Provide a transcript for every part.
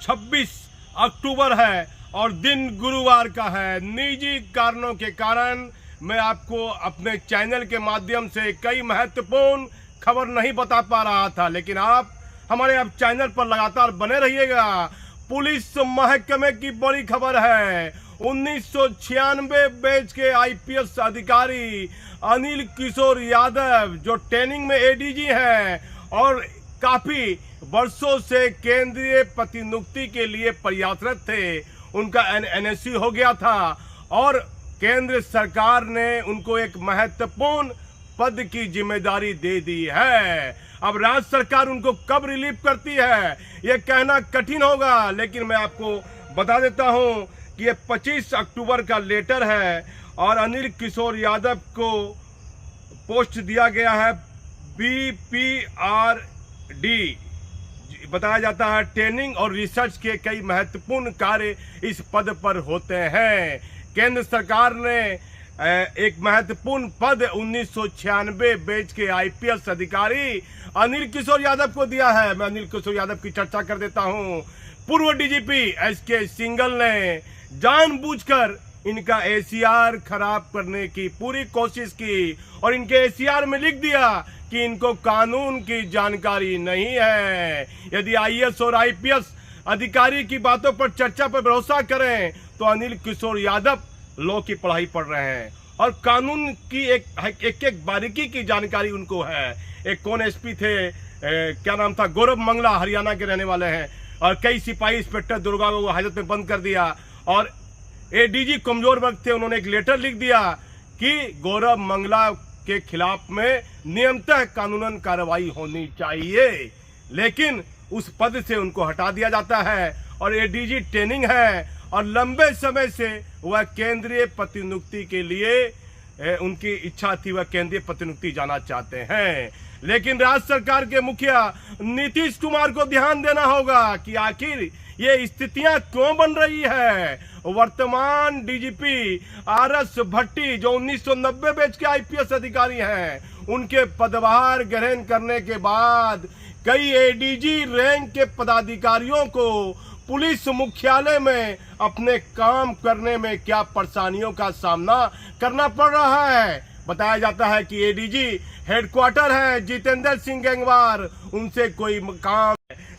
26 अक्टूबर है और दिन गुरुवार का है। निजी कारणों के कारण मैं आपको अपने चैनल के माध्यम से कई महत्वपूर्ण खबर नहीं बता पा रहा था, लेकिन आप हमारे अब चैनल पर लगातार बने रहिएगा। पुलिस महकमे की बड़ी खबर है। 1996 बैच के आईपीएस अधिकारी अनिल किशोर यादव, जो ट्रेनिंग में एडीजी हैं और काफी वर्षों से केंद्रीय प्रतिनियुक्ति के लिए प्रयासरत थे, उनका एनएससी हो गया था और केंद्र सरकार ने उनको एक महत्वपूर्ण पद की जिम्मेदारी दे दी है। अब राज्य सरकार उनको कब रिलीव करती है यह कहना कठिन होगा, लेकिन मैं आपको बता देता हूं कि ये 25 अक्टूबर का लेटर है और अनिल किशोर यादव को पोस्ट दिया गया है BPRD। बताया जाता है ट्रेनिंग और रिसर्च के कई महत्वपूर्ण कार्य इस पद पर होते हैं। केंद्र सरकार ने एक महत्वपूर्ण पद 1996 बैच के आईपीएस अधिकारी अनिल किशोर यादव को दिया है। मैं अनिल किशोर यादव की चर्चा कर देता हूं। पूर्व डीजीपी एसके सिंघल ने जानबूझकर इनका एसीआर खराब करने की पूरी कोशिश की और इनके एसीआर में लिख दिया कि इनको कानून की जानकारी नहीं है। यदि आईएएस और आईपीएस अधिकारी की बातों पर चर्चा पर भरोसा करें तो अनिल किशोर यादव लॉ की पढ़ाई पढ़ रहे हैं और कानून की एक बारीकी की जानकारी उनको है। एक कौन एसपी थे, क्या नाम था, गौरव मंगला, हरियाणा के रहने वाले हैं और कई सिपाही इंस्पेक्टर दुर्गा को हाजत में बंद कर दिया और एडीजी कमजोर वर्ग थे। उन्होंने एक लेटर लिख दिया कि गौरव मंगला के खिलाफ में नियमतः कानूनन कार्रवाई होनी चाहिए, लेकिन उस पद से उनको हटा दिया जाता है और एडीजी ट्रेनिंग है और लंबे समय से वह केंद्रीय प्रतिनियुक्ति के लिए उनकी इच्छा थी, वह केंद्रीय प्रतिनियुक्ति जाना चाहते हैं। लेकिन राज्य सरकार के मुखिया नीतीश कुमार को ध्यान देना होगा कि आखिर ये स्थितियां क्यों बन रही है। वर्तमान डीजीपी आरएस भट्टी, जो 1990 बैच के आईपीएस अधिकारी हैं, उनके पदभार ग्रहण करने के बाद कई एडीजी रैंक के पदाधिकारियों को पुलिस मुख्यालय में अपने काम करने में क्या परेशानियों का सामना करना पड़ रहा है। बताया जाता है कि एडीजी हेडक्वार्टर है जितेंद्र सिंह गंगवार, उनसे कोई काम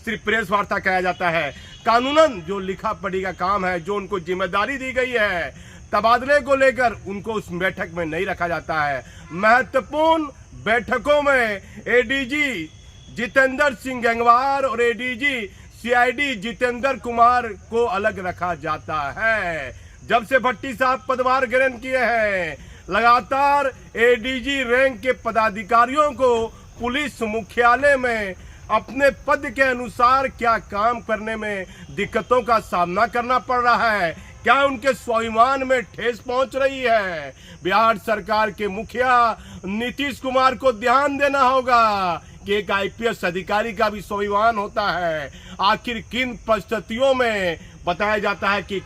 सिर्फ प्रेस वार्ता कहा जाता है। कानूनन जो लिखा पढ़ी का काम है, जो उनको जिम्मेदारी दी गई है, तबादले को लेकर उनको उस बैठक में नहीं रखा जाता है। महत्वपूर्ण बैठकों में एडीजी जितेंद्र सिंह गंगवार और एडीजी सीआईडी जितेंद्र कुमार को अलग रखा जाता है। जब से भट्टी साहब पदभार ग्रहण किए हैं, लगातार एडीजी रैंक के पदाधिकारियों को पुलिस मुख्यालय में अपने पद के अनुसार क्या काम करने में दिक्कतों का सामना करना पड़ रहा है। क्या उनके स्वाभिमान में ठेस पहुंच रही है। बिहार सरकार के मुखिया नीतीश कुमार को ध्यान देना होगा कि एक आईपीएस अधिकारी का भी स्वाभिमान होता है। आखिर किन परिस्थितियों में बताया जाता है कि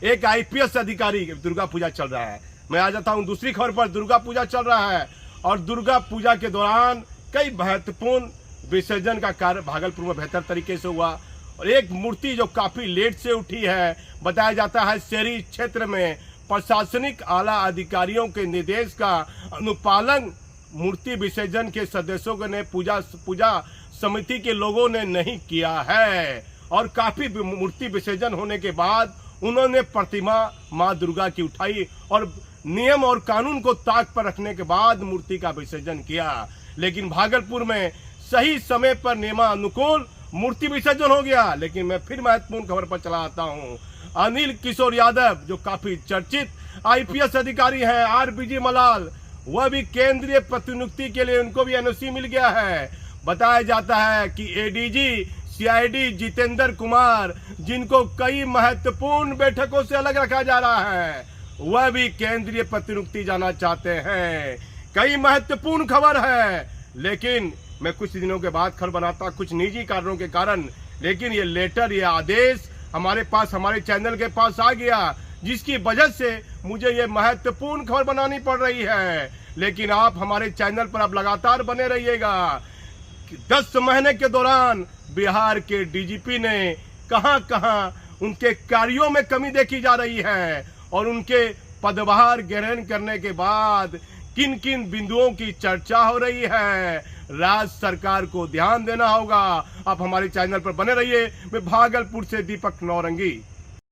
एक आईपीएस अधिकारी, दुर्गा पूजा चल रहा है, मैं आ जाता हूं दूसरी खबर पर। दुर्गा पूजा चल रहा है और दुर्गा पूजा के दौरान कई महत्वपूर्ण विसर्जन का कार्य भागलपुर में बेहतर तरीके से हुआ और एक मूर्ति जो काफी लेट से उठी है, बताया जाता है शहरी क्षेत्र में प्रशासनिक आला अधिकारियों के निर्देश का अनुपालन मूर्ति विसर्जन के सदस्यों ने पूजा समिति के लोगों ने नहीं किया है और काफी मूर्ति विसर्जन होने के बाद उन्होंने प्रतिमा मां दुर्गा की उठाई और नियम और कानून को ताक पर रखने के बाद मूर्ति का विसर्जन किया। लेकिन भागलपुर में सही समय पर नियमानुकूल मूर्ति विसर्जन हो गया। लेकिन मैं फिर महत्वपूर्ण खबर पर चला आता हूं। अनिल किशोर यादव, जो काफी चर्चित आईपीएस अधिकारी हैं, आरबीजी मलाल, वह भी केंद्रीय प्रतिनियुक्ति के लिए उनको भी एनओसी मिल गया है। बताया जाता है कि एडीजी सीआईडी जितेंद्र कुमार, जिनको कई महत्वपूर्ण बैठकों से अलग रखा जा रहा है, वह भी केंद्रीय प्रतिनियुक्ति जाना चाहते हैं। कई महत्वपूर्ण खबर है, लेकिन मैं कुछ दिनों के बाद खबर बनाता कुछ निजी कारणों के कारण, लेकिन ये लेटर, ये आदेश हमारे पास, हमारे चैनल के पास आ गया, जिसकी वजह से मुझे ये महत्वपूर्ण खबर बनानी पड़ रही है। लेकिन आप हमारे चैनल पर अब लगातार बने रहिएगा। 10 महीने के दौरान बिहार के डीजीपी ने कहां कहां उनके कार्यों में कमी देखी जा रही है और उनके पदभार ग्रहण करने के बाद किन किन बिंदुओं की चर्चा हो रही है, राज्य सरकार को ध्यान देना होगा। आप हमारे चैनल पर बने रहिए। मैं भागलपुर से दीपक नौरंगी।